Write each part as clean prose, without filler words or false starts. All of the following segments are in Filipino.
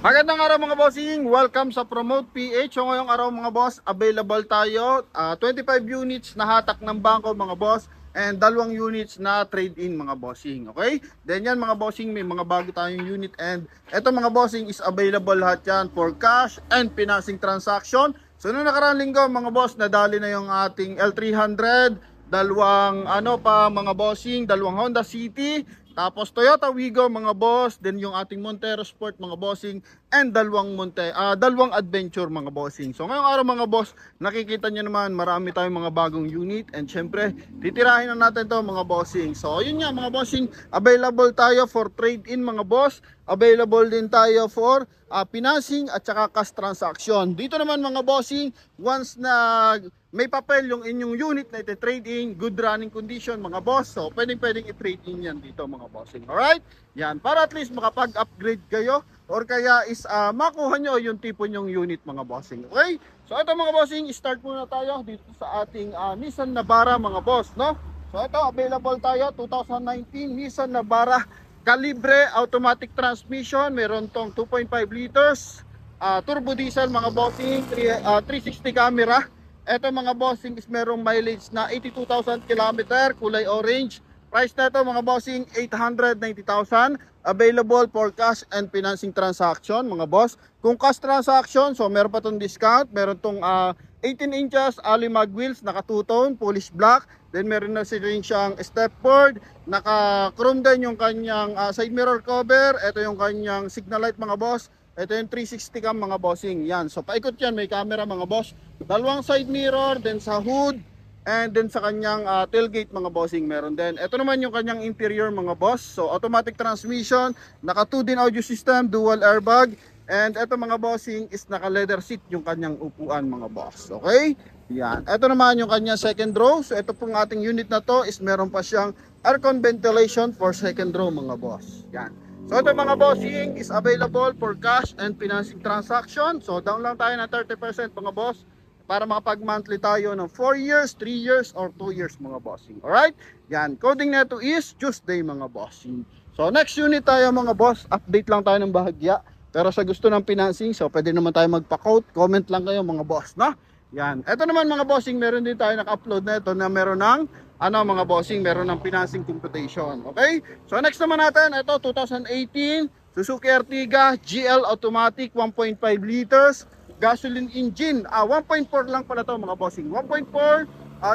Magandang araw mga bossing, welcome sa Promote PH. So ngayong araw mga boss, available tayo 25 units na hatak ng bangko mga boss, and 2 units na trade-in mga bossing. Okay? Then yan mga bossing, may mga bago tayong unit, and eto mga bossing is available lahat yan for cash and financing transaction. So noong nakaraang linggo mga boss, nadali na yung ating L300, dalawang mga bossing, dalawang Honda City, tapos Toyota Wigo mga boss, then yung ating Montero Sport mga bossing, and dalawang Adventure mga bossing. So ngayong araw mga boss, nakikita nyo naman marami tayong mga bagong unit, and syempre titirahin na natin to mga bossing. So yun nga mga bossing, available tayo for trade-in mga boss, available din tayo for financing at saka cash transaction. Dito naman mga bossing, once na may papel yung inyong unit na iti-trade in, good running condition mga boss, so pwedeng i-trade in yan dito mga bossing. Alright? Yan, para at least makapag-upgrade kayo or kaya is makuha nyo yung tipo nyong unit mga bossing. Okay? So ito mga bossing, start muna tayo dito sa ating Nissan Navara mga boss, no? So ito, available tayo, 2019 Nissan Navara Calibre automatic transmission. Meron tong 2.5 liters turbo diesel mga bossing, 360 camera. Ito mga bossing is merong mileage na 82,000 km, kulay orange. Price na ito mga bossing 890,000. Available for cash and financing transaction mga boss. Kung cash transaction, so meron pa itong discount. Meron itong 18 inches alimag wheels, naka two-tone, polish black. Then meron na rin siyang stepboard, naka chrome din yung kanyang side mirror cover. Ito yung kanyang signal light mga boss. Ito yung 360 cam mga bossing. Yan. So paikot yan, may camera mga boss. Dalawang side mirror, then sa hood, and then sa kanyang tailgate mga bossing meron din. Ito naman yung kanyang interior mga boss. So automatic transmission, naka 2 din audio system, dual airbag. And ito mga bossing is naka leather seat yung kanyang upuan mga boss. Okay? Yan. Ito naman yung kanyang second row. So ito pong ating unit na to is meron pa siyang aircon ventilation for second row mga boss. Yan. So ito mga bossing is available for cash and financing transaction. So down lang tayo ng 30% mga boss para makapag monthly tayo ng 4 years, 3 years, or 2 years mga bossing. Alright? Yan. Coding neto is Tuesday mga bossing. So next unit tayo mga boss. Update lang tayo ng bahagya. Pero sa gusto ng financing, so pwede naman tayo magpa-quote. Comment lang kayo mga boss, no? Yan. Ito naman mga bossing, meron din tayo naka-upload na ito na meron ng mga bossing, meron ng financing computation. Okay? So next naman natin, ito 2018 Suzuki Ertiga GL automatic 1.5 liters gasoline engine. 1.4 lang pala to mga bossing. 1.4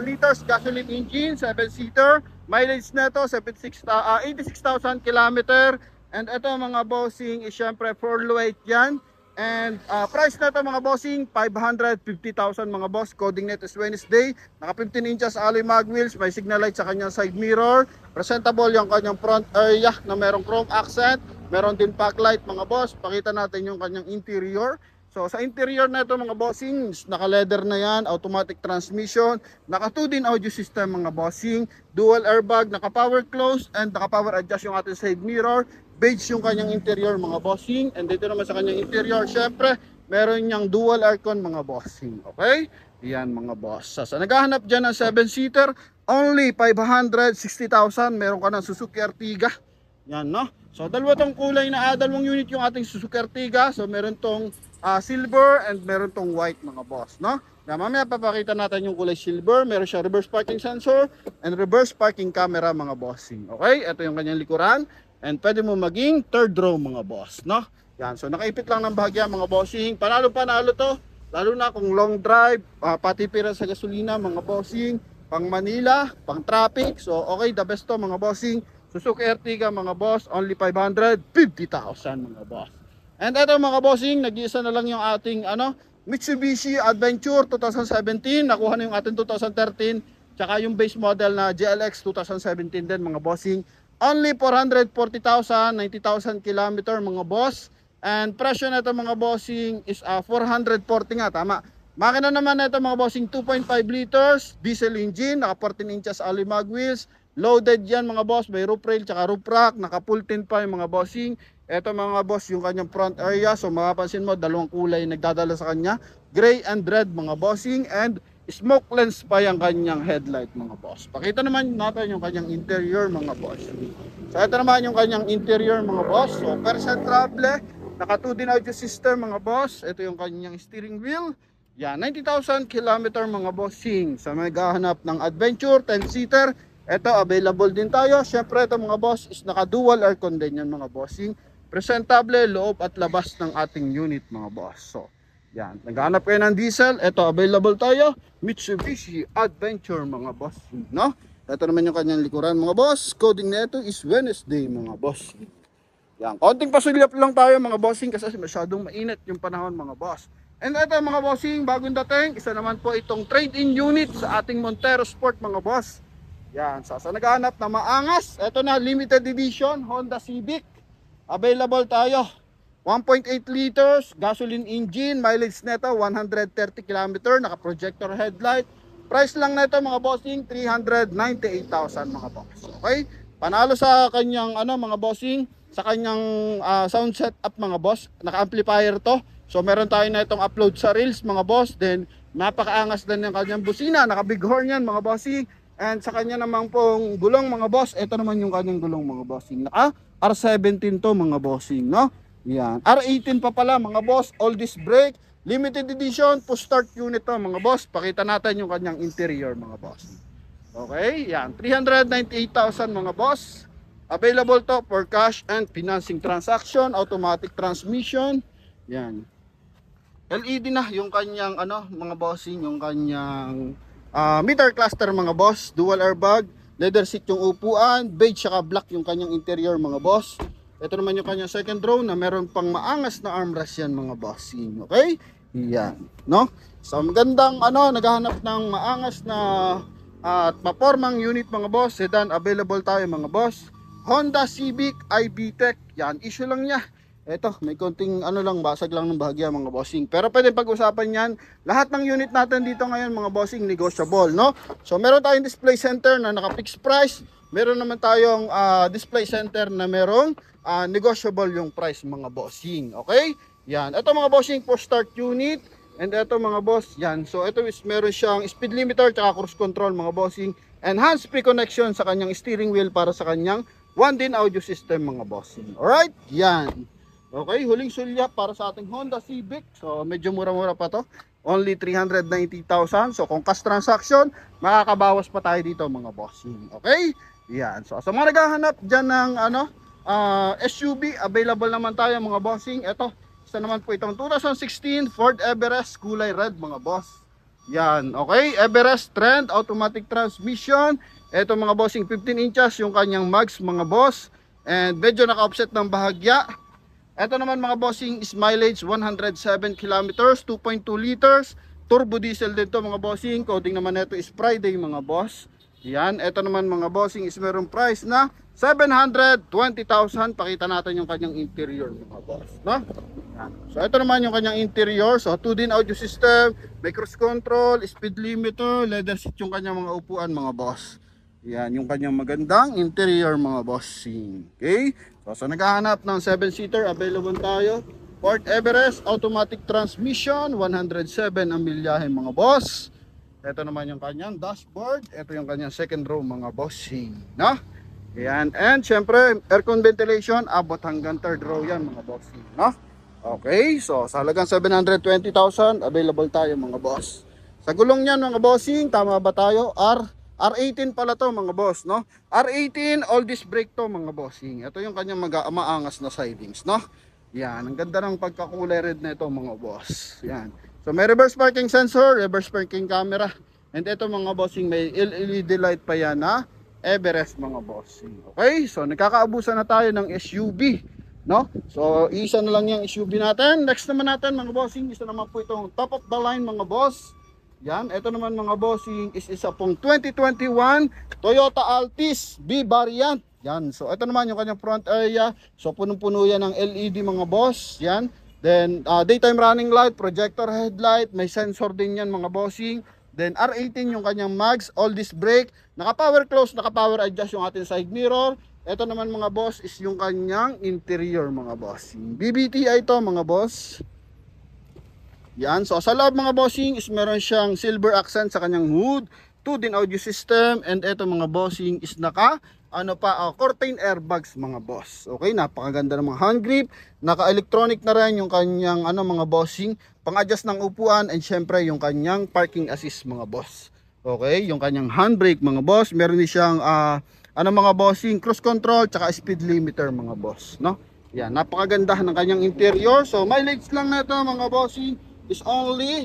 liters gasoline engine, 7-seater. Mileage nito 86,000 km. And ito mga bossing is syempre full weight yan. And price na ito mga bossing 550,000 mga boss. Coding net is Wednesday. Naka 15 inches alloy mag wheels. May signal light sa kanyang side mirror. Presentable yung kanyang front area na merong chrome accent. Meron din fog light mga boss. Pakita natin yung kanyang interior. So sa interior na ito mga bossing, naka leather na yan, automatic transmission, naka 2 din audio system mga bossing, dual airbag, naka power close, and naka power adjust yung ating side mirror. Beige yung kanyang interior mga bossing. And dito naman sa kanyang interior, syempre meron niyang dual aircon mga bossing. Okay? Yan mga boss. Sa naghahanap dyan ng 7-seater, only 560,000. Meron ka ng Suzuki Ertiga. Yan no. So dalawa tong kulay na dalawang unit yung ating Suzuki Ertiga. So meron tong silver and meron tong white mga boss, no? Na mamaya papakita natin yung kulay silver. Meron siya reverse parking sensor and reverse parking camera mga bossing. Okay? Ito yung kanyang likuran. And pwede mo maging third row mga boss, no? Yan, so nakaipit lang ng bahagya mga bossing. Panalo to. Lalo na kung long drive, pati pira sa gasolina mga bossing, pang Manila, pang traffic. So okay, the best to mga bossing. Suzuki Ertiga mga boss, only 550,000 mga boss. And ito mga bossing, nag-iisa na lang yung ating Mitsubishi Adventure 2017. Nakuha na yung ating 2013. Tsaka yung base model na GLX 2017 din mga bossing. Only 440,000, 90,000 km mga boss. And presyo na ito mga bossing is 440 nga, tama. Makina naman na ito mga bossing 2.5 liters, diesel engine, naka 14 inches alloy mag wheels. Loaded yan mga boss, may roof rail tsaka roof rack, naka full tin pa yung mga bossing. Ito mga boss yung kanyang front area. So mapapansin mo, dalawang kulay nagdadala sa kanya. Gray and red mga bossing. And smoke lens pa yung kanyang headlight mga boss. Pakita naman natin yung kanyang interior mga boss. So ito naman yung kanyang interior mga boss. So percent travel, Naka 2 din audio system mga boss. Ito yung kanyang steering wheel. Yan, 90,000 kilometer mga bossing. Sa may gahanap ng adventure, 10-seater, ito available din tayo. Syempre ito mga boss is naka dual aircon din yan mga bossing. Presentable loob at labas ng ating unit mga boss. So, yan, naghahanap kayo ng diesel, ito available tayo. Mitsubishi Adventure mga bossing, no? Ito naman yung kanyang likuran mga boss. Coding na ito is Wednesday mga boss. Yan, konting pasulyap lang tayo mga bossing kasi masyadong mainit yung panahon mga boss. And ito mga bossing, bagong dating, isa naman po itong trade-in unit sa ating Montero Sport mga boss. Yan, sa naghahanap na maangas, ito na limited edition Honda Civic. Available tayo. 1.8 liters, gasoline engine, mileage nito 130 km, naka-projector headlight. Price lang nito mga bossing, 398,000 mga boss. Okay? Panalo sa kanyang mga bossing, sa kanyang sound setup mga boss, naka-amplifier to. So meron tayo na itong upload sa reels mga boss. Then napakaangas din ng kanyang busina, naka-big horn yan mga bossing. And sa kanya naman pong gulong mga boss, ito naman yung kanyang gulong mga bossing. Naka R17 to mga bossing, no? Yan. R18 pa pala mga boss, all disc brake, limited edition, push start unit to mga boss. Pakita natin yung kanyang interior mga boss. Okay, yan. 398,000 mga boss. Available to for cash and financing transaction, automatic transmission. Yan. LED na yung kanyang mga bossing, yung kanyang meter cluster mga boss, dual airbag, leather seat yung upuan, beige saka black yung kanyang interior mga boss. Ito naman yung kanyang second row na meron pang maangas na armrest yan mga bossing. Okay? Yan, no? So magandang naghahanap ng maangas na at mapormang unit mga boss, sedan available tayo mga boss. Honda Civic iB-Tech. Yan, issue lang niya. Ito, may konting lang, basag lang ng bahagya mga bossing. Pero pwede pag-usapan yan. Lahat ng unit natin dito ngayon mga bossing, negotiable, no? So meron tayong display center na naka-fixed price. Meron naman tayong display center na merong negotiable yung price mga bossing. Okay? Yan. Ito mga bossing, push start unit. And ito mga boss, yan. So ito is meron siyang speed limiter tsaka cruise control mga bossing. And hands-free connection sa kanyang steering wheel para sa kanyang 1-din audio system mga bossing. Alright? Yan. Okay, huling sulyap para sa ating Honda Civic. So medyo mura-mura pa to. Only 390,000. So kung cash transaction, makakabawas pa tayo dito mga bossing. Okay? Yan. So sa mga naghahanap dyan ng SUV, available naman tayo mga bossing. Ito, isa naman po itong 2016 Ford Everest kulay red mga boss. Yan. Okay, Everest Trend automatic transmission. Ito mga bossing, 15 inches yung kanyang mags mga boss. And medyo naka-offset ng bahagya. Ito naman mga bossing is mileage 107 kilometers, 2.2 liters, turbo diesel din to mga bossing. Coding naman ito is Friday mga boss. Yan, ito naman mga bossing is meron price na 720,000. Pakita natin yung kanyang interior mga boss, no? Yan. So ito naman yung kanyang interior. So 2-din audio system, may cruise control, speed limiter, leather seat yung kanyang mga upuan mga boss. Yan yung kanyang magandang interior mga bossing. Okay? So naghahanap ng 7-seater, available tayo. Ford Everest automatic transmission, 107 ang milyahe mga boss. Ito naman yung kanyang dashboard. Ito yung kanyang second row mga bossing, no? Yan. And syempre aircon ventilation abot hanggang third row yan mga bossing, no? Okay, so sa halagang 720,000 available tayo mga boss. Sa gulong niyan mga bossing, tama ba tayo? R18 pala to mga boss, no? R18 all disc brake to mga bossing. Ito yung kanyang maangas na sidings, no? Yan, ang ganda ng pagkakulay red na ito mga boss. Yan. So may reverse parking sensor, reverse parking camera. And ito mga bossing, may LED light pa yan na Everest mga bossing. Okay, so nagkakaabusan na tayo ng SUV, no? So isa na lang yung SUV natin. Next naman natin mga bossing, isa naman po itong top of the line mga boss. Yan, ito naman mga bossing is isa pong 2021 Toyota Altis B variant. Yan, so ito naman yung kanyang front area. So punong-puno yan ng LED mga boss. Yan, then daytime running light, projector headlight, may sensor din yan mga bossing. Then R18 yung kanyang mags, all disc brake, naka-power close, naka-power adjust yung ating side mirror. Ito naman mga boss is yung kanyang interior mga bossing. BBTI ito mga boss. Yan, so sa loob mga bossing is meron siyang silver accent sa kanyang hood, 2-din audio system, and ito mga bossing is naka curtain airbags mga boss. Okay, napakaganda ng mga hand grip, naka-electronic na rin yung kanyang mga bossing, pang-adjust ng upuan, and syempre yung kanyang parking assist mga boss. Okay, yung kanyang handbrake mga boss, meron din siyang mga bossing, cruise control, tsaka speed limiter mga boss, no? Yan, napakaganda ng kanyang interior. So mileage lang na ito mga bossing is only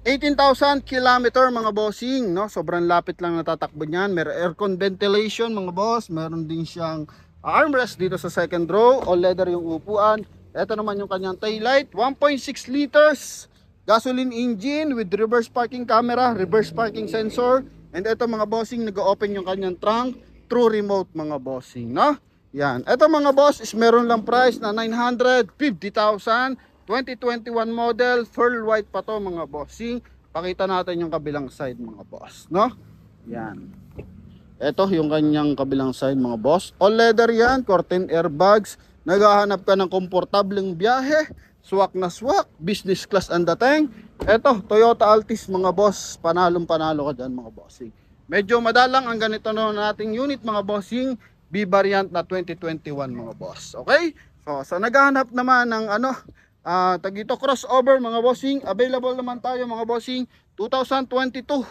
18,000 kilometer mga bossing, no? Sobrang lapit lang natatakbo niyan. Meron aircon ventilation mga boss. Meron din siyang armrest dito sa second row. All leather yung upuan. Ito naman yung kanyang taillight. 1.6 liters gasoline engine with reverse parking camera, reverse parking sensor. And ito mga bossing, nag-open yung kanyang trunk through remote mga bossing, no? Yan. Ito mga boss is meron lang price na 950,000. 2021 model, pearl white pa to mga bossing. Pakita natin yung kabilang side mga boss, no? Yan. Ito yung kanyang kabilang side mga boss. All leather yan, curtain airbags. Naghahanap ka ng komportableng biyahe, swak na swak, business class ang dating. Ito, Toyota Altis mga boss. Panalong panalo ka dyan mga bossing. Medyo madalang ang ganito no nating unit mga bossing. B variant na 2021 mga boss. Okay? So, sa naghahanap naman ng tagito crossover mga bossing, available naman tayo mga bossing 2022.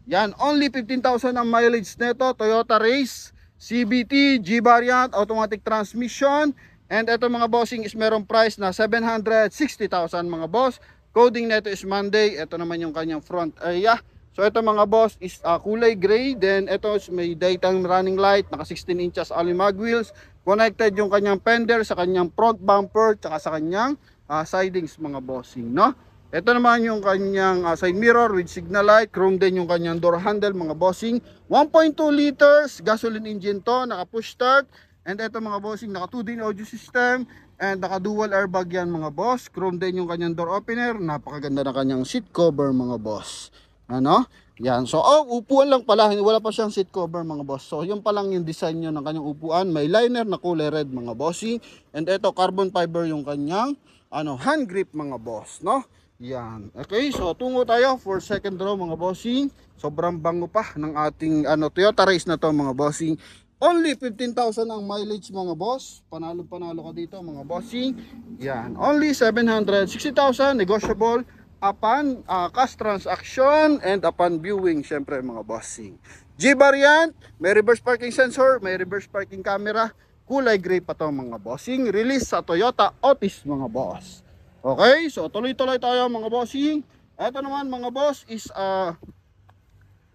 Yan, only 15,000 ang mileage nito. Toyota Race CVT G variant automatic transmission. And ito mga bossing is merong price na 760,000 mga boss. Coding nito is Monday. Ito naman yung kanyang front area. So ito mga boss is kulay gray. Then ito may daytime running light, naka 16 inches alloy mag wheels. Connected yung kanyang fender sa kanyang front bumper tsaka sa kanyang sidings mga bossing, no? Ito naman yung kanyang side mirror with signal light, chrome din yung kanyang door handle mga bossing. 1.2 liters gasoline engine to, naka push start. And ito mga bossing, naka 2D audio system and naka dual airbag yan mga boss. Chrome din yung kanyang door opener. Napakaganda na kanyang seat cover mga boss. Ano? Yan. So, upuan lang pala. Wala pa siyang seat cover mga boss. So, yun pa lang yung design nyo ng kanyang upuan. May liner na kulay red mga bossing. And ito, carbon fiber yung kanyang hand grip mga boss, no? Yan. Okay, so tungo tayo for second row mga bossing. Sobrang bango pa ng ating Toyota Race na to mga bossing. Only 15,000 ang mileage mga boss. Panalo ka dito mga bossing. Yan. Only 760,000 negotiable upon cash transaction and upon viewing syempre mga bossing. G variant, may reverse parking sensor, may reverse parking camera. Kulay gray pa to mga bossing. Release sa Toyota Otis mga boss. Okay, so tuloy-tuloy tayo mga bossing. Ito naman mga boss is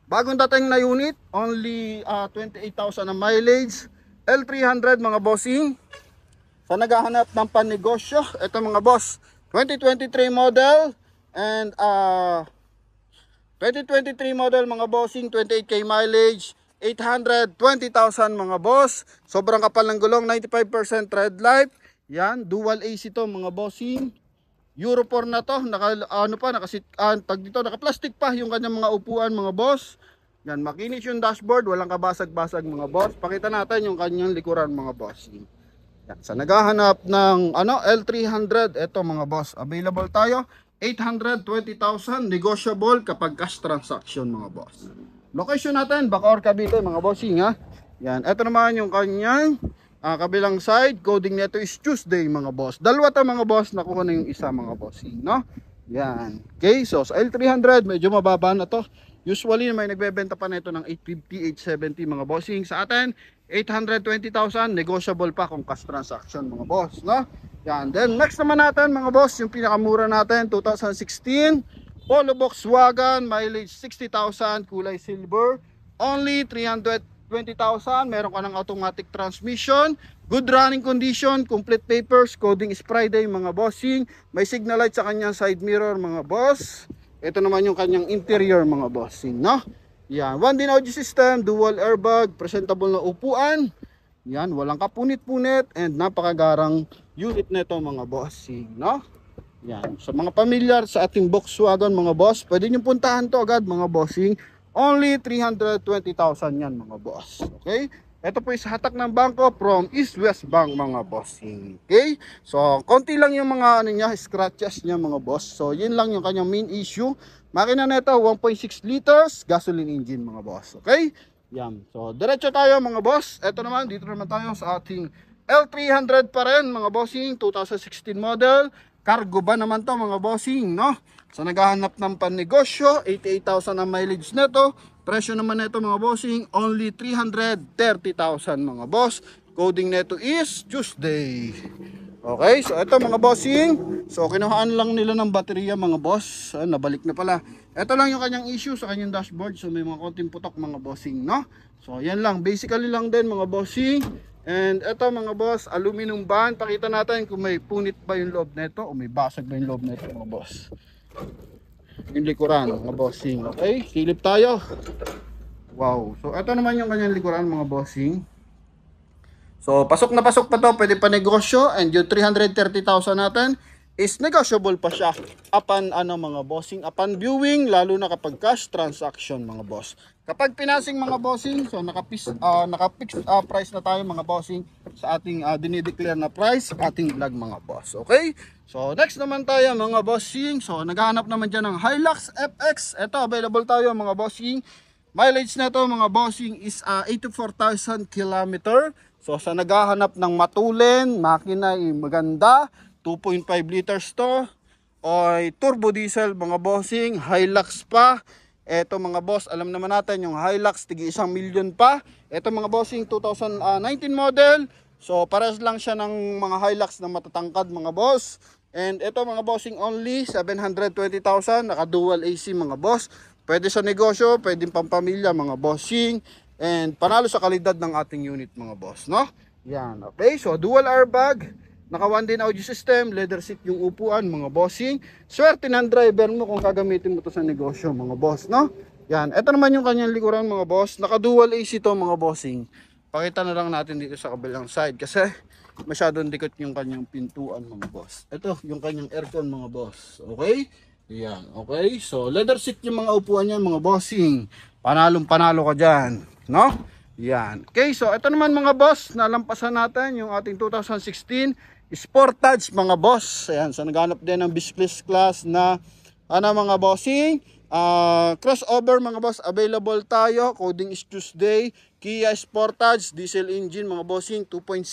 bagong dating na unit. Only 28,000 ang mileage. L300 mga bossing. Sa naghahanap ng pannegosyo, ito mga boss, 2023 model. And 2023 model mga bossing, 28k mileage. 820,000 mga boss. Sobrang kapal ng gulong, 95% tread life. Yan, dual AC to mga bossing. Euro 4 na to, naka-plastic pa yung kanyang mga upuan mga boss. Yan, makinis yung dashboard, walang kabasag-basag mga boss. Pakita natin yung kanyang likuran mga bossing. Yan, sa naghahanap ng L300, eto mga boss, available tayo. 820,000 negotiable kapag cash transaction mga boss. Location natin, Bacoor, Cavite mga bossing ha. Yan, ito naman yung kanyang kabilang side. Coding nito is Tuesday mga boss. Dalawa to mga boss, nakuha na yung isa mga bossing, no? Yan. Okay, so sa L300 medyo mababa na to. Usually may nagbebenta pa nito ng 850, 870 mga bossing. Sa atin 820,000 negotiable pa kung cash transaction mga boss, no? Yan. Then next naman natin mga boss, yung pinakamura natin 2016 Polo Volkswagen, mileage 60,000, kulay silver, only 320,000. Meron ka ng automatic transmission, good running condition, complete papers, coding is Friday mga bossing. May signal light sa kanyang side mirror mga boss. Ito naman yung kanyang interior mga bossing, no? Yan, 1D audio system, dual airbag, presentable na upuan. Yan, walang kapunit-punit and napakagarang unit nito mga bossing, no? Yan, sa mga pamilyar sa ating Volkswagen mga boss, pwede nyo puntahan to agad mga bossing. Only 320,000 yan mga boss. Okay? Ito po is hatak ng bangko from East West Bank mga bossing. Okay? So, konti lang yung mga scratches niya mga boss. So, yun lang yung kanyang main issue. Makina nito 1.6 liters gasoline engine mga boss. Okay? Yan. So, diretso tayo mga boss. Ito naman, dito naman tayo sa ating L300 pa rin mga bossing, 2016 model. Cargo ba naman to mga bossing, no? So, naghahanap ng pannegosyo, 88,000 ang mileage nito. Presyo naman nito mga bossing, only 330,000 mga boss. Coding nito is Tuesday. Okay, so ito mga bossing. So kinuhaan lang nila ng baterya mga boss. Nabalik na pala. Ito lang yung kanyang issue sa kanyang dashboard. So may mga konting putok mga bossing, no? So yan lang, basically lang din mga bossing. And ito mga boss, aluminum band. Pakita natin kung may punit ba yung loob nito o may basag ba yung loob nito mga boss. Yung likuran mga bossing. Okay, silip tayo. Wow, so ito naman yung kanyang likuran mga bossing. So, pasok na pasok pa to, pwede pa negosyo, and yung 330,000 natin is negotiable pa siya upon mga bossing, upon viewing, lalo na kapag cash transaction mga boss. Kapag pinasing mga bossing, so naka-fix price na tayo mga bossing sa ating dinideclare na price, ating vlog mga boss. Okay? So, next naman tayo mga bossing. So, naghahanap naman dyan ng Hilux FX. Ito, available tayo mga bossing. Mileage na to mga bossing is 84,000 km. So sa naghahanap ng matulin, makina maganda, 2.5 liters to, o turbo diesel mga bossing, Hilux pa. Eto mga boss, alam naman natin yung Hilux tigi 1 million pa. Eto mga bossing 2019 model. So pares lang siya ng mga Hilux na matatangkad mga boss. And eto mga bossing only 720,000, naka dual AC mga boss. Pwede sa negosyo, pwedeng pampamilya mga bossing. And panalo sa kalidad ng ating unit mga boss, no? Yan, okay. So dual airbag, naka 1 din audio system, leather seat yung upuan mga bossing. Swerte ng driver mo kung gagamitin mo to sa negosyo mga boss, no? Yan, ito naman yung kanyang likuran mga boss. Naka dual AC to mga bossing. Pakita na lang natin dito sa kabilang side kasi masyadong dikot yung kanyang pintuan mga boss. Ito yung kanyang aircon mga boss, okay? Yan, okay. So leather seat yung mga upuan niyan mga bossing. Panalong panalo ka dyan, no? Yan. Okay, so ito naman mga boss, nalampasan natin yung ating 2016 Sportage mga boss. Ayan, so naghanap din ng business class na mga bossing. Crossover mga boss, available tayo. Coding is Tuesday. Kia Sportage, diesel engine mga bossing, 2.0.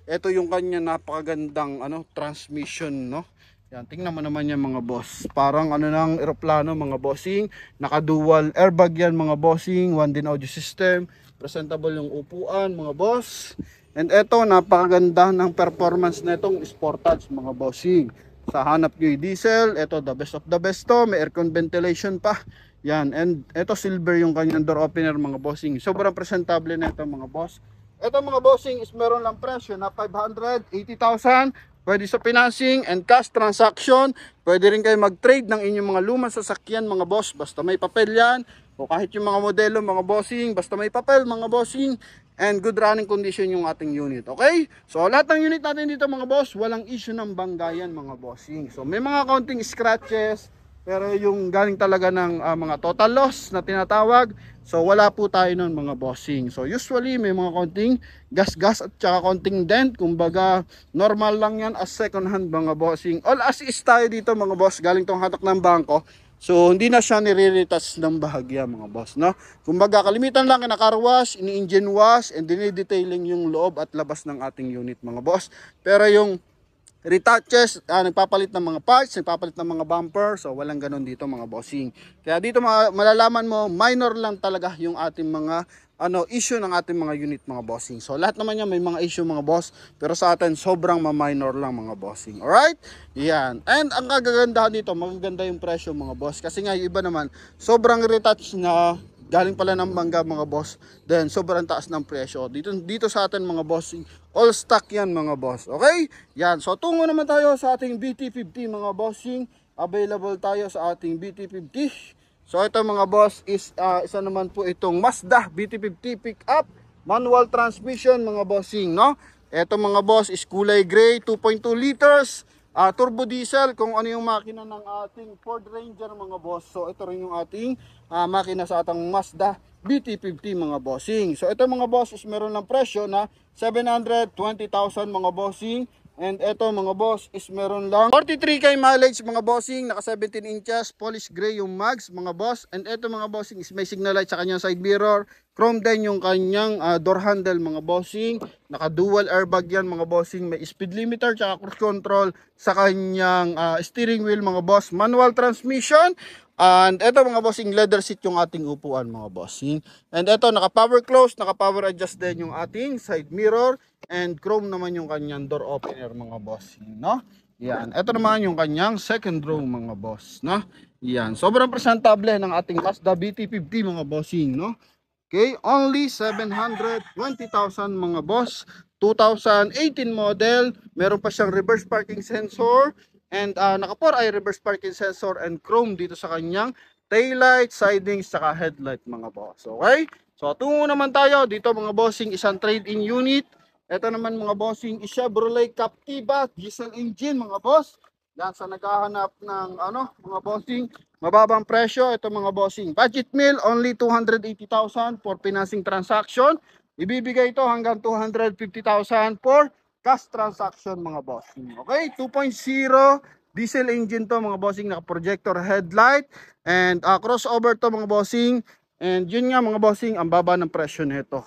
Ito yung kanya napakagandang transmission, no? Yan, tingnan mo naman yan mga boss. Parang ng eroplano mga bossing. Naka-dual airbag yan mga bossing. 1 din audio system. Presentable yung upuan mga boss. And eto, napakaganda ng performance na itong Sportage mga bossing. Sa hanap nyo yung diesel, eto the best of the best to. May aircon ventilation pa. Yan, and eto silver yung kanyang door opener mga bossing. Sobrang presentable na ito mga boss. Eto mga bossing is meron lang presyo na 580,000. Pwede sa financing and cash transaction. Pwede rin kayo mag-trade ng inyong mga lumang sasakyan mga boss. Basta may papel yan. O kahit yung mga modelo mga bossing. Basta may papel mga bossing. And good running condition yung ating unit. Okay? So lahat ng unit natin dito mga boss, walang issue ng banggayan mga bossing. So may mga counting scratches. Pero yung galing talaga ng mga total loss na tinatawag. So wala po tayo nun mga bossing. So usually may mga konting gas-gas at saka konting dent. Kumbaga normal lang yan as second hand mga bossing. All as is tayo dito mga boss. Galing tong hatak ng bangko. So hindi na siya nire-retouch ng bahagya mga boss, no? Kumbaga kalimitan lang car wash, ini-engine wash, and dinidetailing yung loob at labas ng ating unit mga boss. Pero yung retouches, nagpapalit ng mga parts, nagpapalit ng mga bumper, so walang ganun dito mga bossing. Kaya dito malalaman mo, minor lang talaga yung ating mga issue ng ating mga unit mga bossing. So lahat naman yan may mga issue mga boss, pero sa atin sobrang ma-minor lang mga bossing. Alright? Yan. And ang kagagandahan dito, magaganda yung presyo mga boss. Kasi nga yung iba naman, sobrang retouch na galing pala ng bangga mga boss, then sobrang taas ng presyo. Dito sa atin mga bossing, all stock yan mga boss. Okay? Yan. So tungo naman tayo sa ating BT50 mga bossing. Available tayo sa ating BT50. So ito mga boss is isa naman po itong Mazda BT50 pickup, manual transmission mga bossing, no? Ito mga boss is kulay gray, 2.2 liters, turbo diesel, kung ano yung makina ng ating Ford Ranger mga boss. So ito rin yung ating makina sa atang Mazda BT50 mga bossing. So ito mga boss is meron ng presyo na 720,000 mga bossing. And eto mga boss is meron lang 43k mileage mga bossing, naka 17 inches, polish gray yung mags mga boss. And eto mga bossing is may signal light sa kanyang side mirror, chrome din yung kanyang door handle mga bossing, naka dual airbag yan mga bossing, may speed limiter tsaka cruise control sa kanyang steering wheel mga boss, manual transmission. And eto mga bossing, leather seat yung ating upuan mga bossing. And eto naka power close, naka power adjust din yung ating side mirror. And chrome naman yung kanyang door opener mga bossing, no? Yan. Ito naman yung kanyang second row mga boss, no? Yan. Sobrang presentable ng ating Mazda BT50 mga bossing, no? Okay, only 720,000 mga boss. 2018 model. Meron pa siyang reverse parking sensor. And naka 4-eye reverse parking sensor and chrome dito sa kanyang taillight, sidings, saka headlight mga boss. Okay? So tungo naman tayo dito mga bossing, isang trade-in unit. Ito naman mga bossing, Chevrolet Captiva diesel engine mga boss. Yan sa naghahanap ng mga bossing, mababang presyo. Ito mga bossing, budget meal only 280,000 for financing transaction. Ibibigay ito hanggang 250,000 for cash transaction mga bossing. Okay, 2.0 diesel engine to mga bossing, naka projector headlight and crossover to mga bossing. And yun nga mga bossing, ang baba ng presyo nito.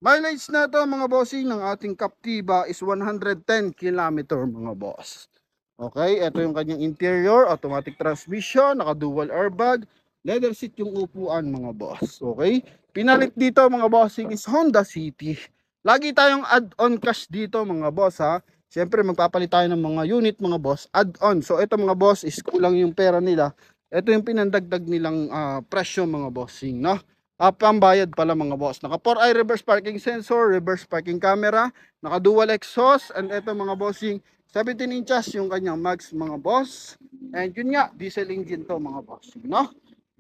Mileage na to mga bossing ng ating Captiva is 110 km mga boss. Okay, ito yung kanyang interior, automatic transmission, naka dual airbag, leather seat yung upuan mga boss. Okay, pinalit dito mga bossing is Honda City. Lagi tayong add-on cash dito mga boss ha. Siyempre magpapalit tayo ng mga unit mga boss, add-on. So ito mga boss is kulang yung pera nila. Ito yung pinandagdag nilang presyo mga bossing, no? Pambayad pala mga boss. Naka 4-eye reverse parking sensor, reverse parking camera, naka dual exhaust, and ito mga bossing 17 inches yung kanyang mags mga boss. And yun nga, diesel engine to mga bossing, no?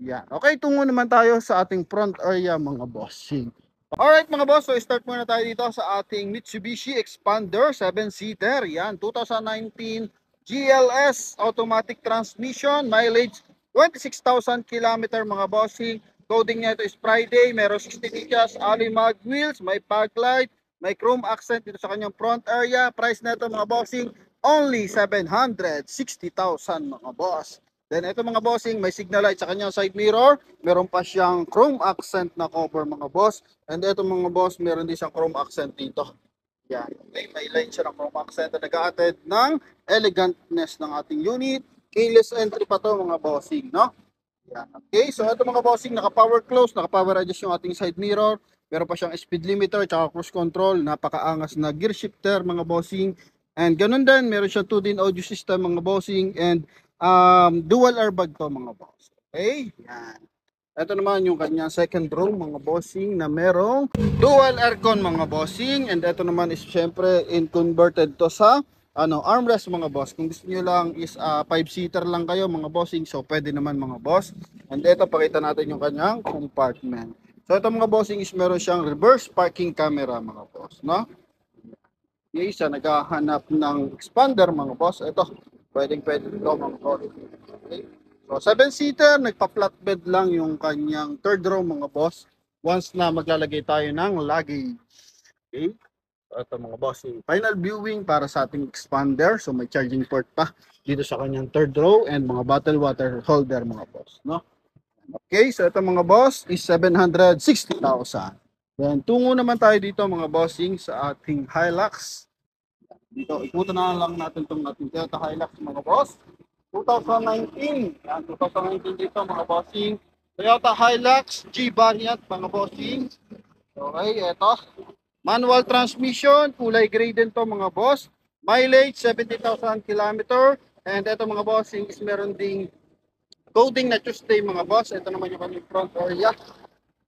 Yan. Okay, tungo naman tayo sa ating front area mga bossing. Alright mga boss, so start muna tayo dito sa ating Mitsubishi Expander 7-seater. Yan, 2019 GLS automatic transmission, mileage 26,000 km mga bossing. Coding niya ito is Friday, meron 16 inches, alloy mag wheels, may fog light, may chrome accent dito sa kanyang front area. Price na ito mga bossing, only 760,000 mga boss. Then ito mga bossing, may signal light sa kanyang side mirror. Meron pa siyang chrome accent na cover mga boss. And ito mga boss, meron din siyang chrome accent dito. Yan, may line siya ng chrome accent na nag-a-attend ng elegantness ng ating unit. Keyless entry pa to mga bossing, no? Yan. Okay, so ito mga bossing, naka-power close, naka-power adjust yung ating side mirror. Meron pa siyang speed limiter, tsaka cruise control. Napakaangas na gear shifter mga bossing. And ganun din, meron siyang 2-din audio system mga bossing. And dual airbag to mga boss. Okay? Yan. Ito naman yung kanyang second row mga bossing na merong dual aircon mga bossing. And ito naman is syempre in converted to sa armrest mga boss. Kung gusto niyo lang is 5-seater lang kayo mga bossing, so pwede naman mga boss. And ito pakita natin yung kanyang compartment. So ito mga bossing is meron siyang reverse parking camera mga boss, no? Yung isa naghahanap ng expander mga boss. Ito pwede ito mga boss. Okay. So 7-seater, nagpa-flatbed lang yung kanyang third row mga boss. Once na maglalagay tayo ng luggage. Okay. So ito mga boss, yung final viewing para sa ating expander. So may charging port pa dito sa kanyang third row and mga bottle water holder mga boss, no? Okay, so ito mga boss is 760,000. Then tungo naman tayo dito mga bossing sa ating Hilux. Dito, ikutan na lang natin itong ating Toyota Hilux mga boss. 2019. Yan, 2019 dito mga bossing. Toyota Hilux G-Variant mga bossing. Okay, ito. Manual transmission, kulay gray din to mga boss. Mileage 70,000 km. And ito mga bossing is meron ding coding na Tuesday mga boss. Ito naman yung kanyang front area.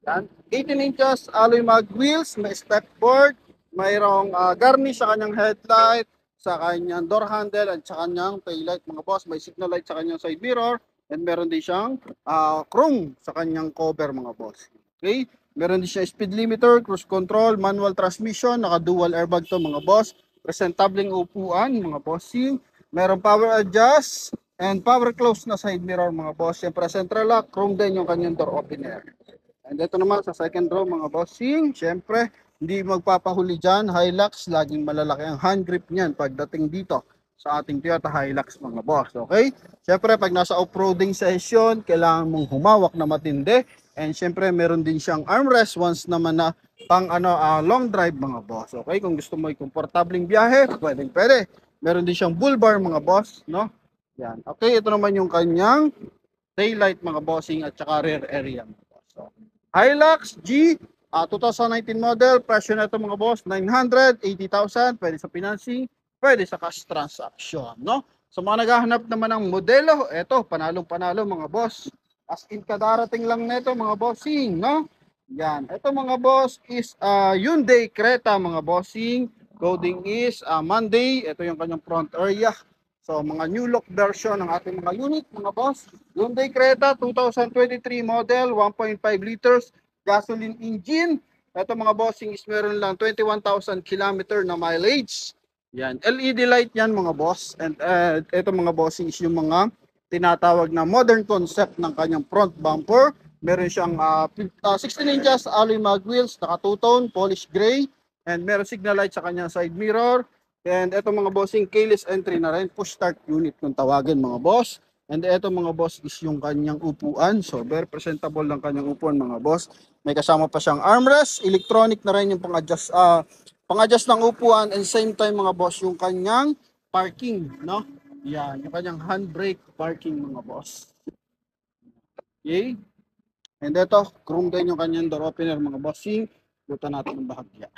Yan. 18 inches alloy mag wheels, may step board. Mayroong garnish sa kanyang headlight, sa kanyang door handle, at sa kanyang taillight mga boss. May signal light sa kanyang side mirror, and meron din siyang chrome sa kanyang cover mga boss. Okay? Meron din siya speed limiter, cruise control, manual transmission, naka dual airbag to mga boss. Presentableng upuan mga bossing. Meron power adjust and power close na side mirror mga boss. Siyempre central lock, chrome din yung kanyang door opener. And ito naman sa second row mga bossing, syempre hindi magpapahuli dyan. Hilux, laging malalaki ang hand grip niyan pagdating dito sa ating Toyota Hilux mga boss. Okay? Siyempre, pag nasa off-roading session, kailangan mong humawak na matindi. And siyempre, meron din siyang armrest once naman na pang long drive mga boss. Okay? Kung gusto mo komportabling biyahe, pwede. Meron din siyang bull bar mga boss, no? Yan. Okay, ito naman yung kanyang daylight mga bossing at saka rear area mga boss. So, Hilux G 2019 model, presyo na ito mga boss, 980,000, pwede sa financing, pwede sa cash transaction, no? Sa mga naghahanap naman ng modelo, eto, panalong-panalo mga boss. As in, kadarating lang nito mga bossing, no? Yan, ito mga boss is Hyundai Creta mga bossing. Coding is Monday, ito yung kanyang front area. So, mga new look version ng ating mga unit, mga boss. Hyundai Creta 2023 model, 1.5 liters, gasoline engine. Ito mga bossing is meron lang 21,000 kilometer na mileage. Yan, LED light yan mga boss. And ito mga bossing is yung mga tinatawag na modern concept ng kanyang front bumper. Meron siyang 16 inches alloy mag wheels, naka two-tone, polish gray. And meron signal light sa kanyang side mirror. And ito mga bossing, keyless entry na rin, push start unit kung tawagin mga boss. And ito mga boss is yung kanyang upuan. So very presentable lang kanyang upuan mga boss. May kasama pa siyang armrest, electronic na rin yung pang-adjust ng upuan, and same time mga boss yung kanyang parking, no? Yan, yung kanyang handbrake parking mga boss. Okay? And ito, chrome din yung kanyang door opener mga bossing. Buta natin ng bahagya.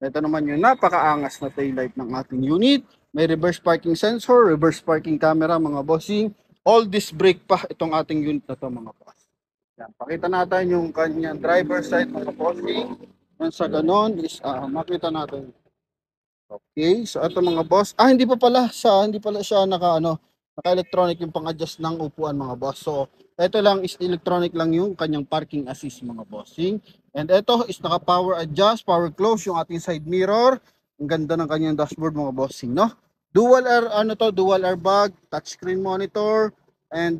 Ito naman yung napakaangas na taillight ng ating unit. May reverse parking sensor, reverse parking camera mga bossing. All disc brake pa itong ating unit na to mga boss. Yan, pakita natin yung kanyang driver side mga bossing. Yan sa ganon is makita natin. Okay, so ito mga boss. Hindi pala siya naka-electronic yung pang-adjust ng upuan mga boss. So, ito lang is electronic lang yung kanyang parking assist mga bossing. And ito is naka-power adjust, power close yung ating side mirror. Ang ganda ng kanyang dashboard mga bossing, no? Dual airbag, touchscreen monitor, and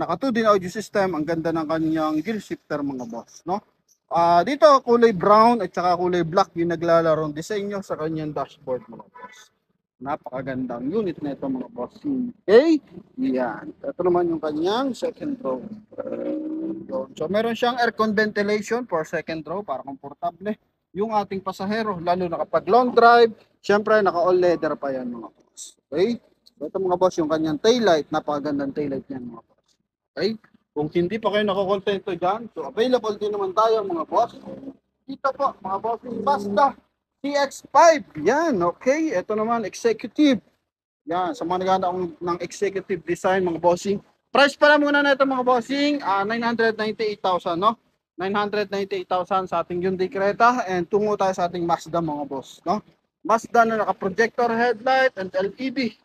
naka 2 din audio system. Ang ganda ng kanyang gear shifter mga boss, no? Dito kulay brown at saka kulay black yung naglalarong disenyo sa kanyang dashboard mga boss. Napakagandang unit na ito mga boss. Okay? Yan. Ito naman yung kanyang second row. So meron siyang aircon ventilation for second row para komportable yung ating pasahero, lalo na kapag long drive. Syempre naka all leather pa yan mga boss. Okay? So, ito mga boss yung kanyang taillight. Napakagandang taillight yan mga boss. Okay? Kung hindi pa kayo nakakontento dyan, so available din naman tayo mga boss. Dito po mga boss, yung Mazda CX-5. Yan, okay. Ito naman, executive. Yan, sa mga naghahanap ng executive design mga bossing. Price pala muna na ito mga bossing, 998,000, no? 998,000 sa ating Hyundai Creta, and tungo tayo sa ating Mazda mga boss, no? Mazda na naka-projector headlight and LED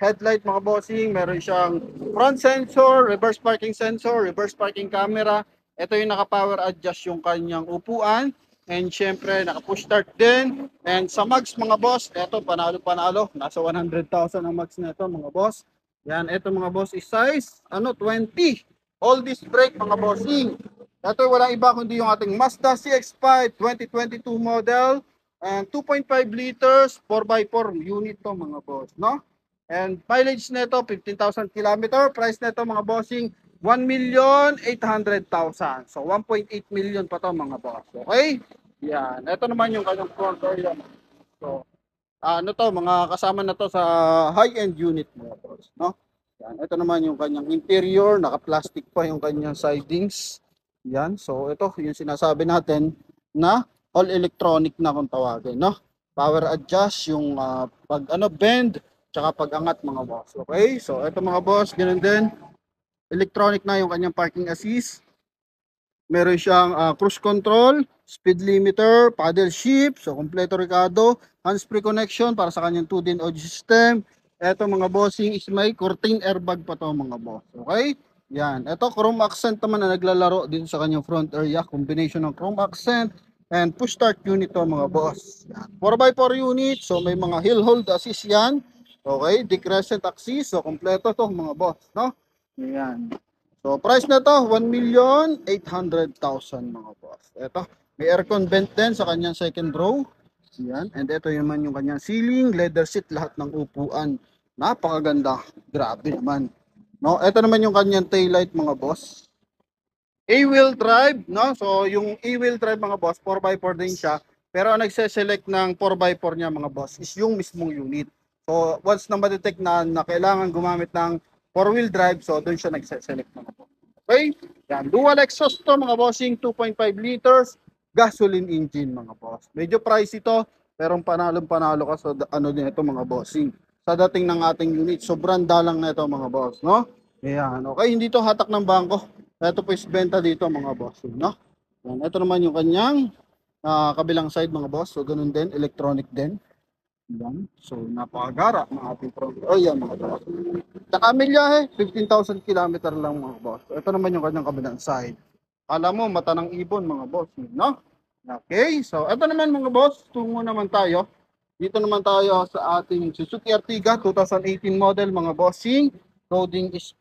headlight mga bossing. Meron siyang front sensor, reverse parking sensor, reverse parking camera. Ito yung naka-power adjust yung kanyang upuan. And syempre, naka-push start din. And sa mags mga boss, ito panalo-panalo. Nasa 100,000 ang mags na ito mga boss. Yan, ito mga boss is size 20. All disc brake mga bossing. Ito walang iba kundi yung ating Mazda CX-5 2022 model. And 2.5 liters, 4x4 unit to mga boss, no? And mileage nito 15,000 km. Price nito mga bossing 1,800,000. So 1.8 million pa to mga boss. Okay? Yan. Ito naman yung kanyang front area. So mga kasama na to sa high-end unit mga boss, no? Yan. Ito naman yung kanyang interior, naka-plastic pa yung kanyang sidings. Yan. So ito yung sinasabi natin na all electronic na kung tawagin, no? Power adjust yung bend tsaka pag-angat mga boss. Okay? So, ito mga boss, ganun din. Electronic na yung kanyang parking assist. Meron siyang cruise control, speed limiter, paddle shift, so kompleto Ricardo, hands-free connection para sa kanyang 2-din audio system. Ito mga bossing is may curtain airbag pa to mga boss. Okay? Yan. Ito chrome accent naman na naglalaro dito sa kanyang front area. Combination ng chrome accent and push start unit to mga boss. Yan. 4x4 unit, so may mga hill hold assist yan. Okay, decrescent axis. So, kompleto to mga boss, no? Ayan. So, price na to, 1,800,000 mga boss. Ito, May aircon vent din sa kanyang second row. Yan. And ito naman yung kanyang ceiling, leather seat, lahat ng upuan. Napakaganda. Grabe naman. No, ito naman yung kanyang taillight mga boss. A-wheel drive, no? So yung A-wheel drive mga boss, 4x4 din siya. Pero ang nagse-select ng 4x4 niya mga boss is yung mismong unit. So once na ma-detect na kailangan gumamit ng 4-wheel drive, so doon siya nagse-select mga boss. Okay? Yan, dual exhaust to mga bossing, 2.5 liters, gasoline engine mga boss. Medyo pricey ito, pero panalo ka sa ano din ito mga bossing. Sa dating ng ating unit, sobrang dalang na ito mga boss, no? Ayan, okay, hindi to hatak ng bangko. Ito po is benta dito mga boss, no? Yan, ito naman yung kanyang kabilang side mga boss. So ganun din, electronic din. Yan. So napakagara ng ating front. Oh yan mga boss. Nakamilya 15,000 kilometer lang mga boss. So, ito naman yung kanyang kabilang side. Alam mo, mata ng ibon mga boss, no? Okay, so ito naman mga boss, tungo naman tayo. Dito naman tayo sa ating Suzuki Ertiga 2018 model mga bossing. Coding is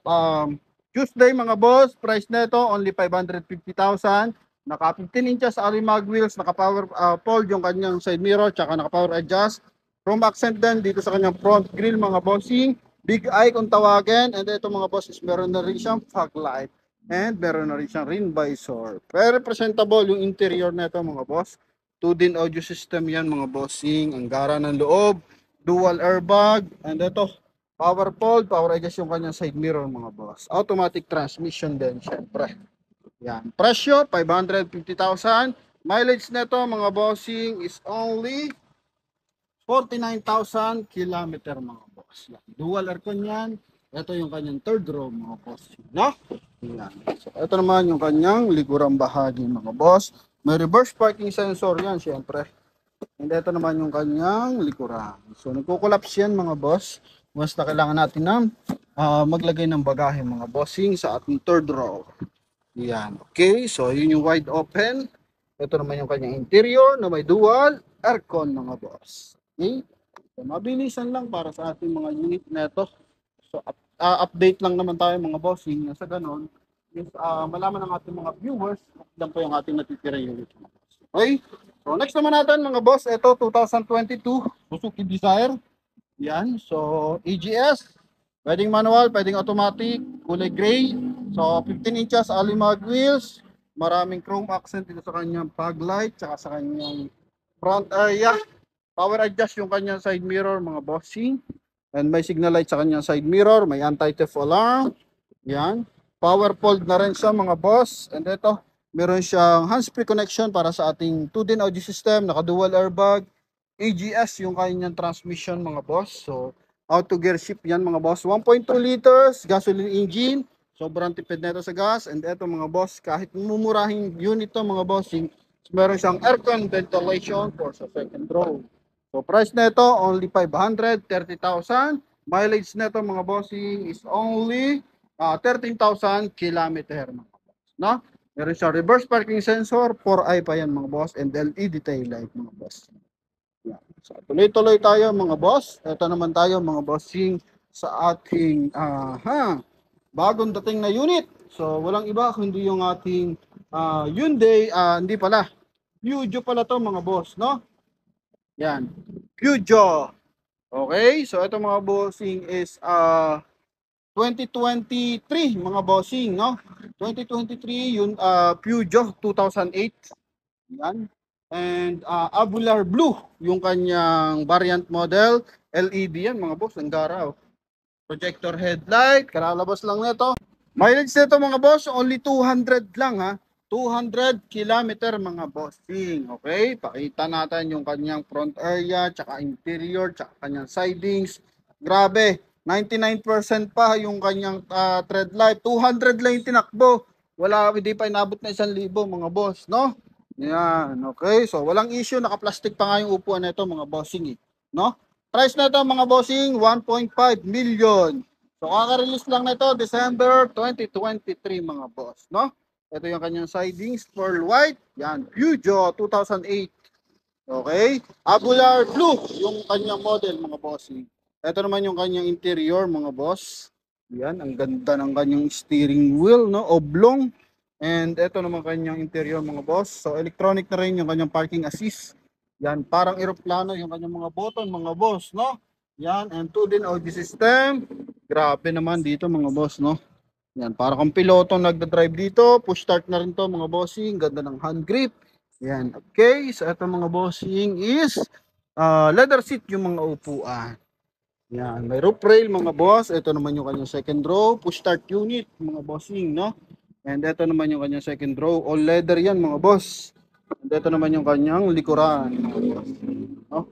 Tuesday mga boss, price nito only 550,000. Naka 15 inches alimag wheels, naka power fold yung kanyang side mirror, tsaka naka power adjust. Chrome accent din dito sa kanyang front grille mga bossing. Big eye kung tawagin. And ito mga boss is meron na rin siyang fog light. And meron na rin siyang ring visor. Very presentable yung interior nito mga boss. 2-din audio system yan mga bossing. Ang gara ng loob. Dual airbag. And ito, power fold, power adjust yung kanyang side mirror mga boss. Automatic transmission din syempre. Yan. Presyo, 550,000. Mileage nito mga bossing is only 49,000 kilometer mga boss. Yan. Dual aircon yan. Ito yung kanyang third row mga boss. No? Yan. So, ito naman yung kanyang ligurang bahagi mga boss. May reverse parking sensor yan syempre. And ito naman yung kanyang likuran. So nagko-collapse yan mga boss. Once na kailangan natin ng maglagay ng bagahe mga bossing sa ating third row. Yan. Okay. So yun yung wide open. Ito naman yung kanyang interior na may dual aircon mga boss. Okay? So, mabilisan lang para sa ating mga unit na ito. So, update lang naman tayo mga bossing. Sa ganon, is malaman ng ating mga viewers kung po yung ating natitira unit. Okay? So, next naman natin mga boss, ito 2022 Suzuki Desire. Yan. So, EGS. Pwedeng manual, pwedeng automatic, kulay gray. So, 15 inches alimag wheels. Maraming chrome accent dito sa kanyang fog light, tsaka sa kanyang front area. Power adjust yung kanyang side mirror mga bossing. And may signal light sa kanyang side mirror. May anti-theft alarm. Yan. Power fold na rin siya mga boss. And ito, meron siyang hands-free connection para sa ating 2-din audio system. Naka-dual airbag. AGS yung kanyang transmission mga boss. So, auto gear shift yan mga boss. 1.2 liters gasoline engine. Sobrang tipid na ito sa gas. And ito mga boss, kahit mumurahing unit to mga bossing, meron siyang aircon ventilation for sa second row. So price nito only 530,000. Mileage nito mga bossing is only 13,000 kilometer mga boss, no? Meron siya reverse parking sensor, 4i pa yan mga boss, and LED tail light mga boss. Yan. So tuloy-tuloy tayo mga boss. Ito naman tayo mga bossing sa ating bagong dating na unit. So walang iba kundi yung ating Hyundai, hindi pala, Peugeot pala to mga boss, no? Yan. Peugeot. Okay, so ito mga bossing is 2023 mga bossing, no? 2023 yun, Peugeot 2008. Yan. And Abular Blue yung kanyang variant model. LED yan mga boss, ang garaw. Projector headlight, kalalabas lang nito. Mileage nito mga boss, only 200 lang ha. 200 kilometer mga bossing. Okay, pakita natin yung kanyang front area, tsaka interior, tsaka kanyang sidings. Grabe, 99% pa yung kanyang tread life. 200 lang yung tinakbo. Wala, hindi pa inabot na 1,000 mga boss, no? Yan, okay. So, walang issue. Naka-plastic pa nga yung upuan nito mga bossing, no? Price na ito mga bossing, 1.5 million. So, kaka-release lang nito December 2023 mga boss, no? Ito yung kanyang sidings, pearl white. Yan, Peugeot 2008. Okay? Abular blue yung kanyang model mga bossing. Ito naman yung kanyang interior mga boss. Yan, ang ganda ng kanyang steering wheel, no? Oblong. And ito naman kanyang interior mga boss. So electronic na rin yung kanyang parking assist. Yan, parang eroplano yung kanyang mga button mga boss, no? Yan, and 2 din audio system. Grabe naman dito mga boss, no? Yan, para kang piloto nagda-drive dito. Push start na rin to mga bossing. Ganda ng hand grip. Yan, okay. So ito mga bossing is leather seat yung mga upuan. Yan, may roof rail mga boss. Ito naman yung kanyang second row. Push start unit mga bossing, no? And ito naman yung kanyang second row. All leather yan mga boss. And ito naman yung kanyang likuran mga boss. No?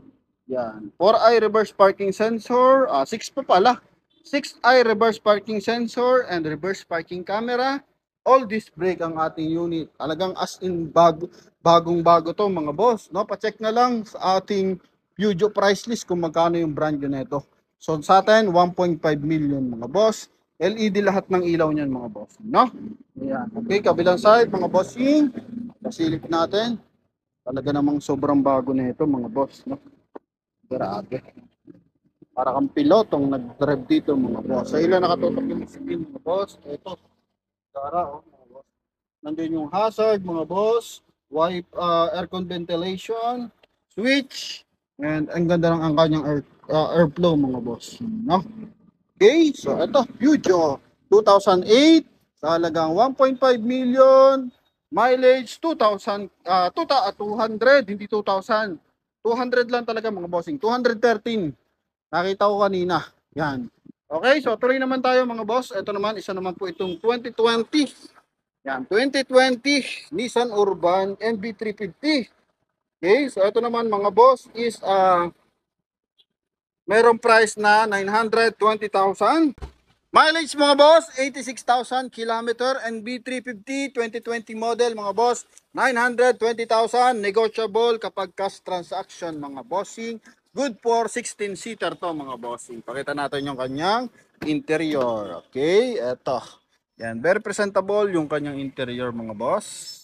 Yan. 4-eye reverse parking sensor. 6 pa pala. 6-eye reverse parking sensor and reverse parking camera. All disc brake ang ating unit. Talagang as in bagong bago to mga boss. No? Pa-check na lang sa ating Peugeot price list kung magkano yung brand yun nito. So sa atin, 1.5 million mga boss. LED lahat ng ilaw niyan mga boss. No? Ayan. Okay, kabilang side mga bossing. Pasilip natin. Talaga namang sobrang bago na ito mga boss. No? Grabe. Para kang pilotong nag-drive dito mga boss. Sa ilan nakatutok yung screen mga boss. Ito. Gara mga boss. Nandiyan yung hazard mga boss. Wipe, aircon ventilation. Switch. And ang ganda ng ang kanyang airflow mga boss. No? Okay, so ito, Peugeot 2008 sa halagang 1.5 million, mileage 200, hindi 2,000. 200 lang talaga mga bossing, 213. Nakita ko kanina. Yan. Okay, so tuloy naman tayo mga boss. Ito naman, isa naman po itong 2020. Yan, 2020 Nissan Urban MB350. Okay, so ito naman mga boss is merong price na 920,000. Mileage mga boss, 86,000 kilometer. And B350 2020 model mga boss, 920,000. Negotiable kapag cash transaction mga bossing. Good for 16-seater to mga bossing. Pakita natin yung kanyang interior. Okay, eto. Yan, very presentable yung kanyang interior mga boss.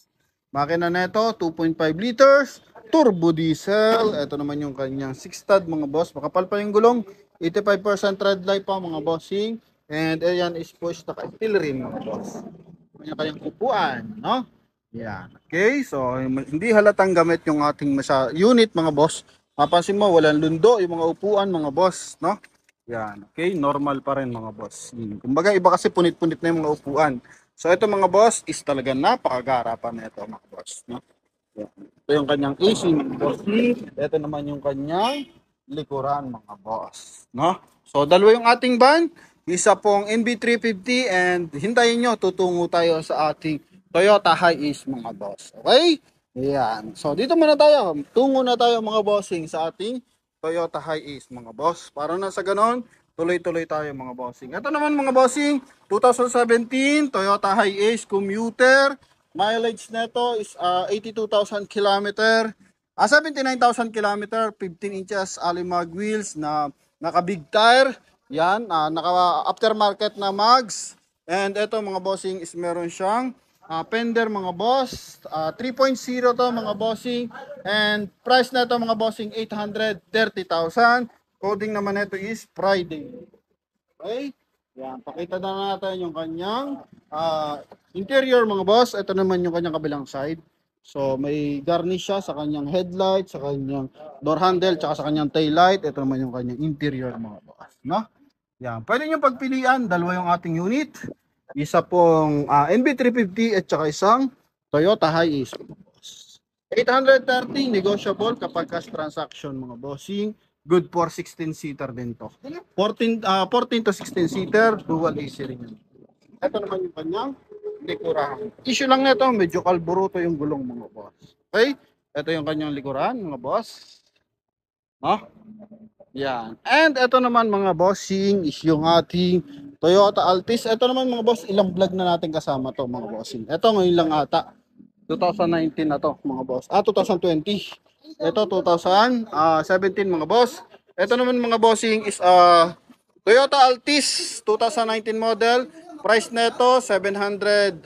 Makina neto, 2.5 liters. Turbo diesel. Ito naman yung kanyang 6 stud mga boss. Makapal pa yung gulong. 85% tread life pa mga bossing. And ayan is push naka-steel rim mga boss. Kanyang upuan, no? Yan. Okay, so hindi halatang gamit yung ating unit mga boss. Mapansin mo, walang lundo yung mga upuan mga boss, no? Yan. Okay, normal pa rin mga boss. Kumbaga iba kasi punit-punit na yung mga upuan. So ito mga boss is talaga napakagarapan na ito mga boss, no? Yan. Ito yung kanyang AC mga boss. Ito naman yung kanyang likuran mga boss, no? So dalawa yung ating van, isa pong MB350 and hintayin nyo, tutungo tayo sa ating Toyota Hiace mga boss. Okay? Ayan. So dito muna tayo, tungo na tayo mga bossing sa ating Toyota Hiace mga boss. Para na sa ganon, tuloy-tuloy tayo mga bossing. Ito naman mga bossing, 2017 Toyota Hiace commuter. Mileage nito is 82,000 kilometer. 79,000 kilometer, 15 inches alimag wheels na naka big tire. Yan, naka aftermarket na mags. And ito mga bossing is meron siyang fender mga boss. 3.0 to mga bossing. And price na ito mga bossing 830,000. Coding naman ito is Friday. Okay? Yan, pakita na natin yung kanyang interior mga boss. Ito naman yung kanyang kabilang side. So may garnish siya sa kanyang headlight, sa kanyang door handle, tsaka sa kanyang tail light. Ito naman yung kanyang interior mga boss, no? Yan, pwede nyo pagpilian, dalawa yung ating unit. Isa pong NB350 at saka isang Toyota Hiace mga boss. 830 negotiable kapag cash transaction mga bossing. Good for 16-seater din to. 14 to 16-seater, dual AC rin yun. Ito naman yung kanyang likuran. Issue lang nito, medyo kalburuto yung gulong mga boss. Okay? Ito yung kanyang likuran mga boss. No? Yan. And ito naman mga bossing is yung ating Toyota Altis. Ito naman mga boss, ilang vlog na natin kasama to mga bossing. Ito ngayon lang ata. 2019 na to mga boss. 2020. Ito 2017 mga boss. Ito naman mga bossing is Toyota Altis 2019 model. Price nito 710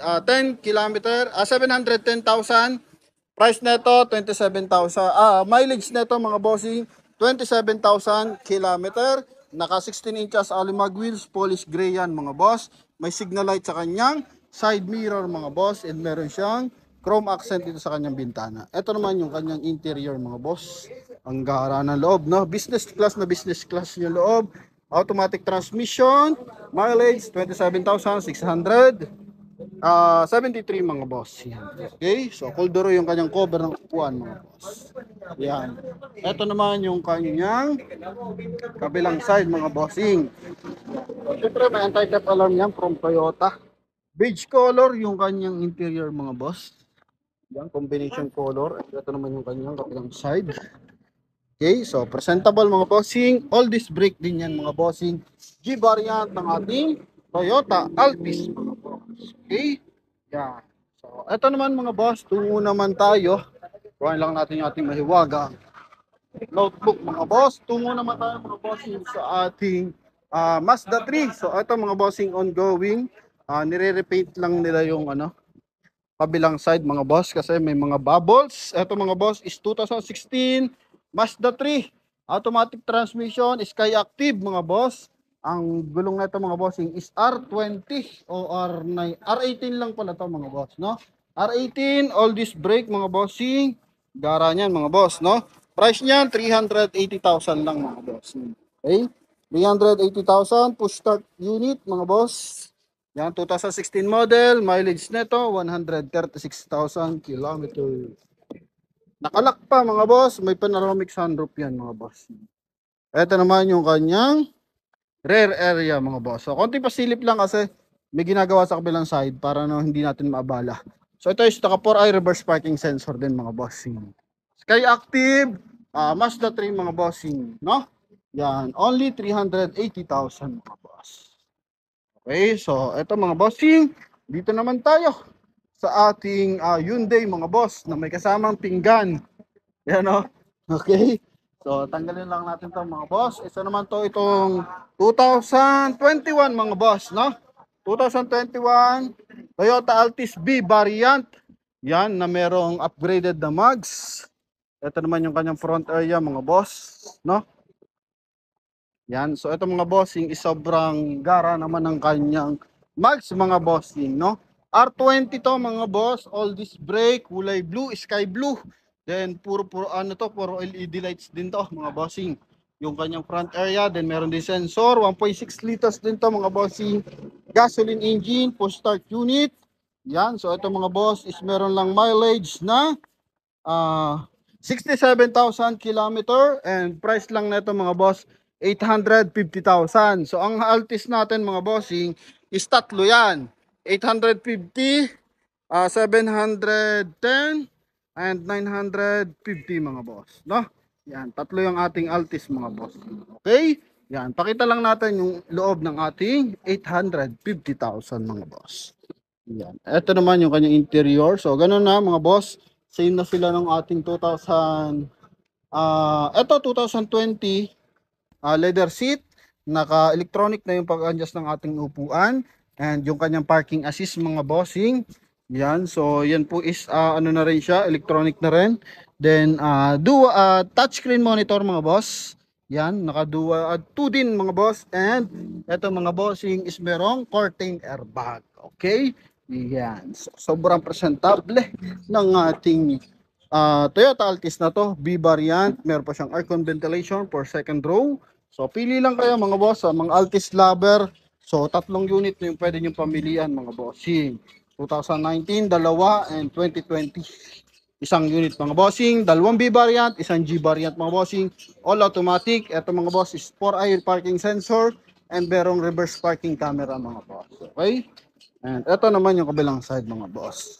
kilometer, 710,000. Price nito 27,000. Mileage nito mga bossing 27,000 kilometer. Naka 16 inches alimag wheels, polish gray yan mga boss. May signal light sa kanyang side mirror mga boss, and meron siyang chrome accent dito sa kanyang bintana. Ito naman yung kanyang interior mga boss. Ang gara ng loob, no? Business class yung loob. Automatic transmission, mileage 27,600. 73 mga boss. Yan. Okay? So, Coldoro yung kanyang cover ng upuan mga boss. Yan. Ito naman yung kanyang kabilang side mga bossing. Siyempre, may anti-theft alarm yan from Toyota. Beige color yung kanyang interior mga boss. Yan, combination color. Ito naman yung kanyang kabilang side. Okay, so presentable mga bossing. All this brake din yan mga bossing. G variant ng ating Toyota Altis mga boss. Okay, yan. So ito naman mga boss, tungo naman tayo. Kuhain lang natin yung ating mahiwaga notebook mga boss. Tungo naman tayo mga bossing sa ating Mazda 3. So ito mga bossing ongoing. Nire-repaint lang nila yung kabilang side mga boss kasi may mga bubbles. Ito mga boss is 2016 Mazda 3 automatic transmission, Sky Active mga boss. Ang gulong nito mga bossing is R20 o R9, R18 lang pala to mga boss, no? R18 all disc brake mga bossing. Gara niyan mga boss, no? Price niyan 380,000 lang mga boss. Okay? 380,000 push start unit mga boss. Yan 2016 model, mileage nito 136,000 kilometers. Nakalak pa mga boss, may panoramic sunroof yan mga boss. Ito naman yung kanyang rear area mga boss. So konti pasilip lang kasi may ginagawa sa kabilang side para hindi natin maabala. So ito is naka 4i reverse parking sensor din mga bossing. Sky Active, Mazda 3 mga bossing, no? Yan, only 380,000 mga boss. Okay, so ito mga bossing, dito naman tayo sa ating Hyundai mga boss na may kasamang pinggan. Yan o. Okay. So tanggalin lang natin to mga boss. Isa naman to itong 2021 mga boss, no? 2021 Toyota Altis B variant. Yan na merong upgraded na mags. Ito naman yung kanyang front area mga boss, no? Yan. So ito mga bossing is sobrang gara naman ng kanyang mags mga bossing, no? R20 to mga boss, all this brake, kulay blue, sky blue. Then puro puro LED lights din to mga bossing. Yung kanyang front area, then meron din sensor, 1.6 liters din to mga bossing. Gasoline engine, push start unit. Yan, so ito mga boss is meron lang mileage na 67,000 kilometer and price lang nito mga boss 850,000. So ang Altis natin mga bossing is tatlo yan. 850, 710, and 950 mga boss, no? Yan, tatlo yung ating Altis mga boss. Okay? Yan, pakita lang natin yung loob ng ating 850,000 mga boss. Yan. Ito naman yung kanyang interior. So, ganun na mga boss. Same na sila ng ating 2000 ito 2020 leather seat. Naka-electronic na yung pag-adjust ng ating upuan. And yung kanyang parking assist mga bossing. Yan. So, yan po is ano na rin siya. Electronic na rin. Then, touchscreen monitor mga boss. Yan. Naka-2 din mga boss. And, ito mga bossing is merong curtain airbag. Okay? Yan. So, sobrang presentable ng ating Toyota Altis na to. B variant. Meron pa siyang aircon ventilation for second row. So, pili lang kayo mga boss. Mga Altis lover. So, tatlong unit na yung pwede nyo pamilihan mga bossing. 2019, dalawa, and 2020. Isang unit mga bossing. Dalawang B variant, isang G variant mga bossing. All automatic. Ito mga boss is 4i parking sensor. And merong reverse parking camera mga boss. Okay? And ito naman yung kabilang side mga boss.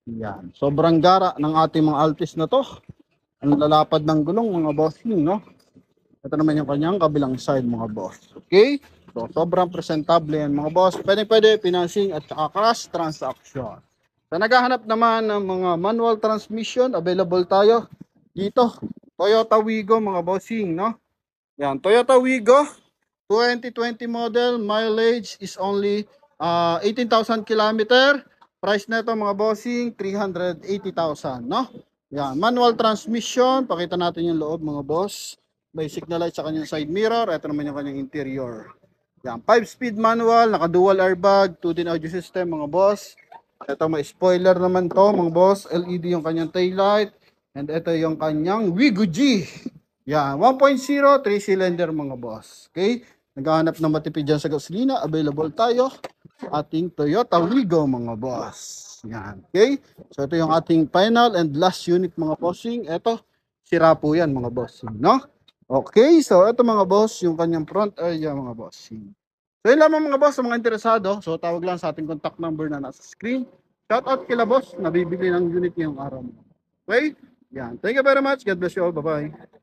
Yan. Sobrang gara ng ating mga Altis na to. Ang lalapad ng gulong mga bossing, no? Ito naman yung kanyang kabilang side mga boss. Okay? So, sobrang presentable yan mga boss. Pwede financing at saka cash transaction. Sa naghahanap naman ng mga manual transmission, available tayo dito. Toyota Wigo mga bossing, no? Yan, Toyota Wigo 2020 model, mileage is only 18,000 kilometer. Price nito mga bossing 380,000, no? Yan, manual transmission. Pakita natin yung loob mga boss. May signal light sa kanyang side mirror. Ito naman yung kanyang interior. Yan, 5-speed manual, naka dual airbag, 2-din audio system mga boss. Ito may spoiler naman to mga boss, LED yung kanyang taillight. And ito yung kanyang Wigo G. Yan, 1.0, 3-cylinder mga boss. Okay, naghahanap ng matipid dyan sa gasolina, available tayo. Ating Toyota Wigo mga boss. Yan, okay. So ito yung ating final and last unit mga bossing. Ito, sira po yan mga bossing, no? Okay, so ito mga boss, yung kanyang front area mga boss. So yun lamang mga boss sa mga interesado. So tawag lang sa ating contact number na nasa screen. Shout out kila boss, nabibili ng unit ngayong araw. Okay? Yan. Thank you very much. God bless you all. Bye-bye.